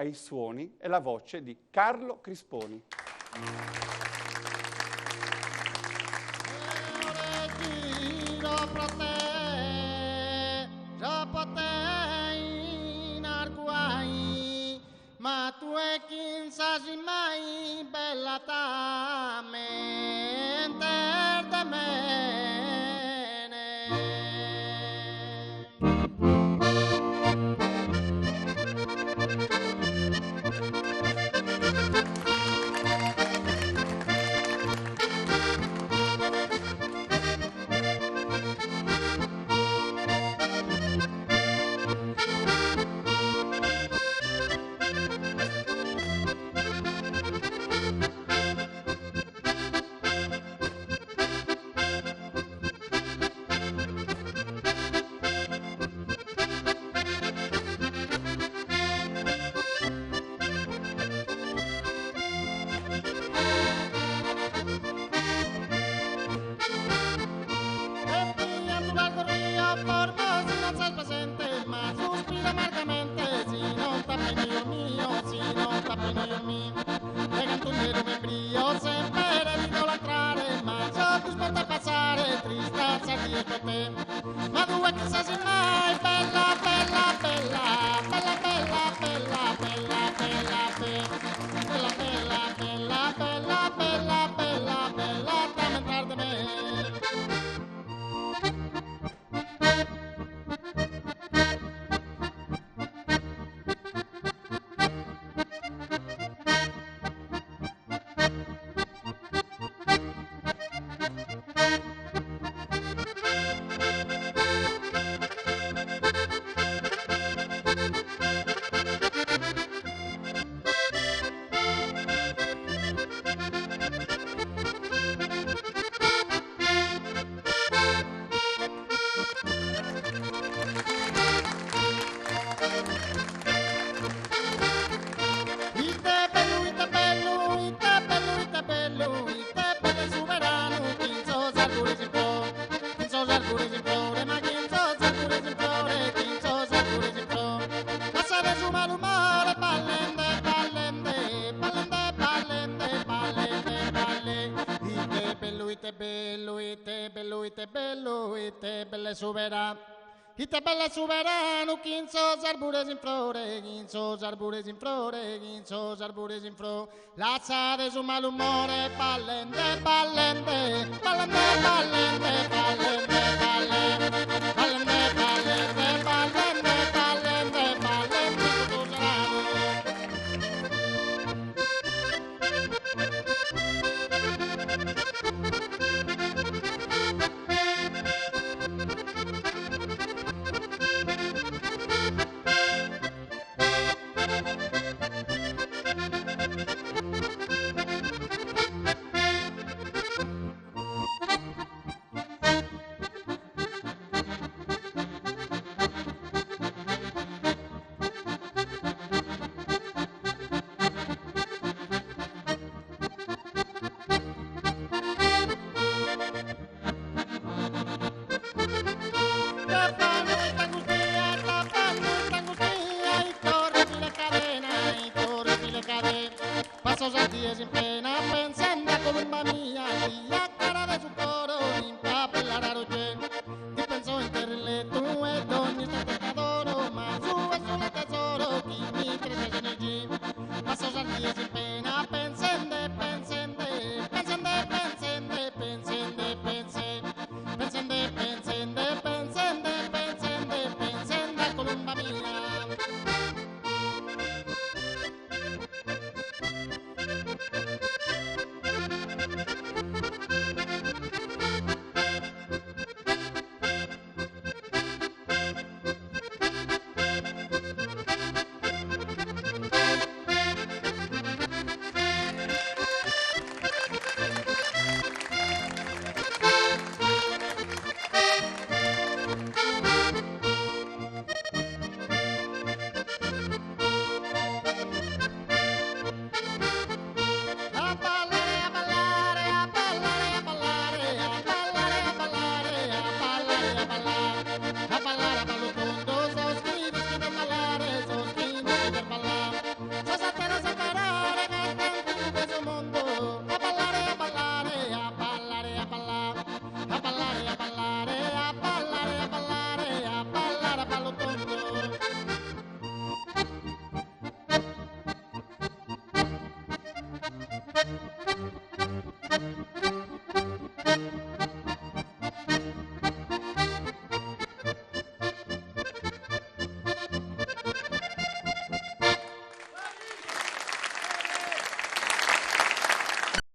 ai suoni e la voce di Carlo Crisponi. Ma tu è chi sa mai bella mente da me. Ma due che sa mai bella bella bella bella bella bella bella bella bella bella bella bella bella bella bella da mentar de me. Ite bella sovrano, quinzo arbures in flore, quinzo arbures in flore, quinzo arbures in flore. Lazzare su malumore, ballende, ballende, ballende, ballende, ballende, ballende, ballende, ballende, ballende, ballende, ballende, pasos a días en pena pensando como un mami